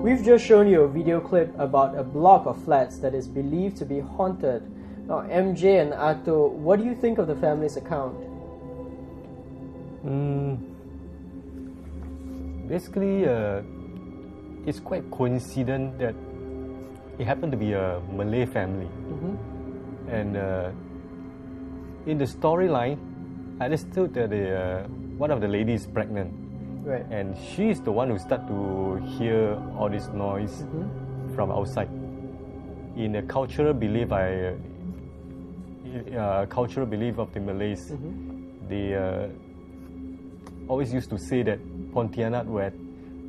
we've just shown you a video clip about a block of flats that is believed to be haunted. Now, MJ and Ato, what do you think of the family's account? Basically, it's quite coincident that it happened to be a Malay family. And in the storyline, I understood that one of the ladies is pregnant. Right. And she's the one who started to hear all this noise from outside. In a cultural belief, cultural belief of the Malays, they always used to say that Pontianak would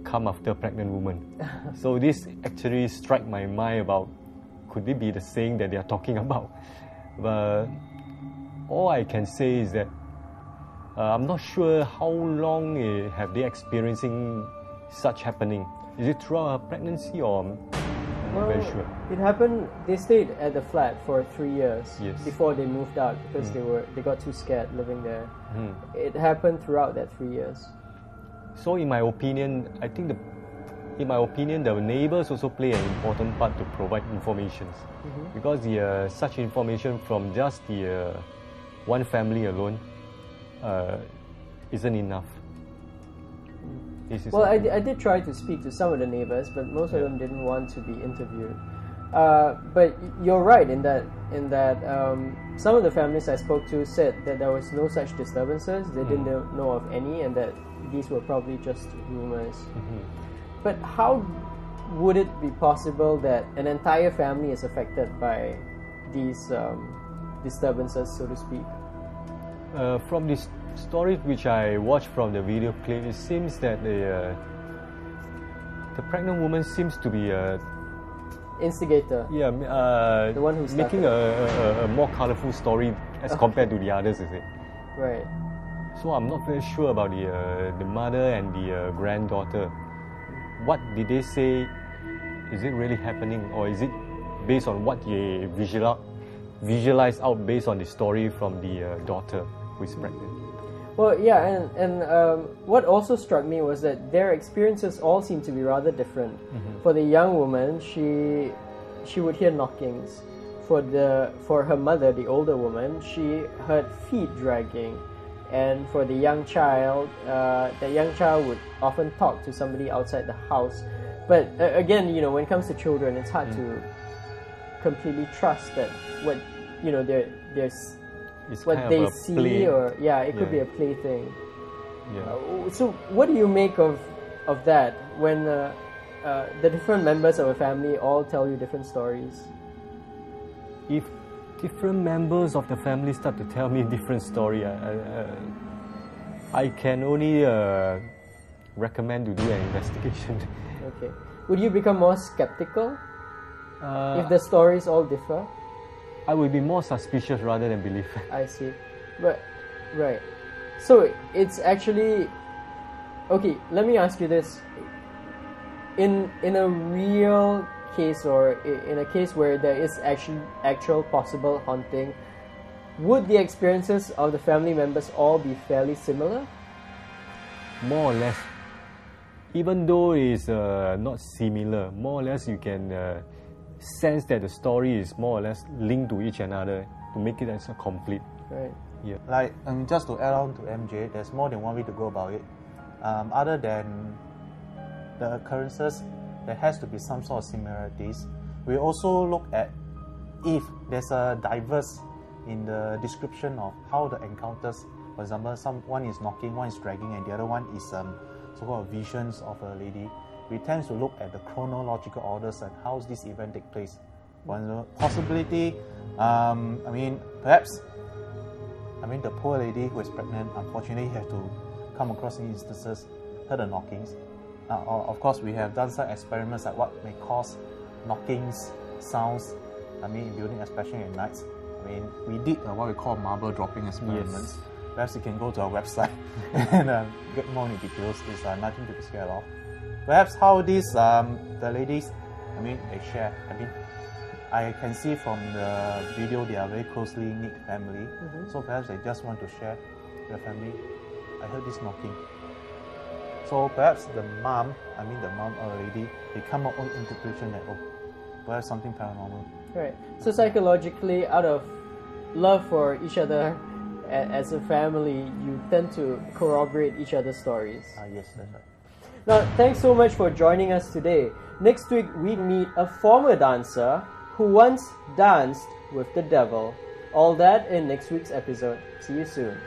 come after a pregnant woman. So this actually struck my mind about, could it be the saying that they are talking about? But all I can say is that I'm not sure how long have they experiencing such happening. Is it throughout her pregnancy or I'm not very sure. It happened, they stayed at the flat for 3 years before they moved out because they got too scared living there. It happened throughout that 3 years. So in my opinion, I think the neighbors also play an important part to provide information, because such information from just the one family alone isn't enough. Well, I did try to speak to some of the neighbors, but most of them didn't want to be interviewed. But you're right in that some of the families I spoke to said that there was no such disturbances. They didn't know of any, and that these were probably just rumors. But how would it be possible that an entire family is affected by these disturbances, so to speak? From this story which I watched from the video clip, it seems that the pregnant woman seems to be instigator. Yeah, the one who's making a more colorful story as compared to the others, is it? Right. So I'm not very sure about the mother and the granddaughter. What did they say? Is it really happening, or is it based on what they visualize out based on the story from the daughter who is pregnant? Well, yeah, and what also struck me was that their experiences all seem to be rather different. For the young woman, she would hear knockings. For her mother, the older woman, she heard feet dragging. And for the young child, the young child would often talk to somebody outside the house. But again, when it comes to children, it's hard to completely trust that what there's it's what they see play. Or it could be a plaything. Yeah. So what do you make of that when the different members of a family all tell you different stories? If different members of the family start to tell me different story, I can only recommend to do an investigation. Okay. Would you become more skeptical if the stories all differ? I would be more suspicious rather than believe. I see. But right. So it's actually okay, let me ask you this. In a real case, or in a case where there is actual possible haunting, would the experiences of the family members all be fairly similar? More or less. Even though it's not similar, more or less you can sense that the story is more or less linked to each another to make it as a complete. Right. Yeah. Like, just to add on to MJ, there's more than one way to go about it. Other than the occurrences, there has to be some sort of similarities. We also look at if there's a diverse in the description of how the encounters, for example, one is knocking, one is dragging, and the other one is so-called visions of a lady. We tend to look at the chronological orders and how this event take place. One possibility, perhaps, the poor lady who is pregnant, unfortunately, had to come across these instances, heard the knockings. Of course, we have done some experiments at what may cause knockings, sounds, in building, especially at nights. We did what we call marble dropping experiments. Yes. Perhaps you can go to our website and get more details. It's nothing to be scared of. Perhaps how these the ladies, they share. I can see from the video they are very closely knit family. So perhaps they just want to share their family. I heard this knocking. So perhaps the mom already, they come up with interpretation that, perhaps something paranormal. Right. So psychologically, out of love for each other as a family, you tend to corroborate each other's stories. Yes, that's right. Now, thanks so much for joining us today. Next week, we meet a former dancer who once danced with the devil. All that in next week's episode. See you soon.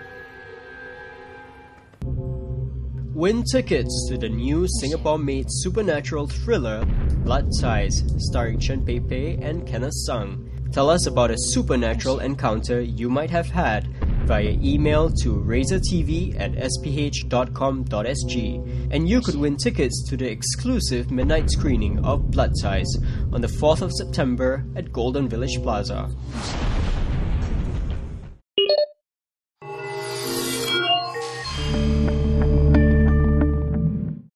Win tickets to the new Singapore-made supernatural thriller Blood Ties, starring Chen Pei Pei and Kenneth Sung. Tell us about a supernatural encounter you might have had via email to razortv@sph.com.sg, and you could win tickets to the exclusive midnight screening of Blood Ties on the 4th of September at Golden Village Plaza.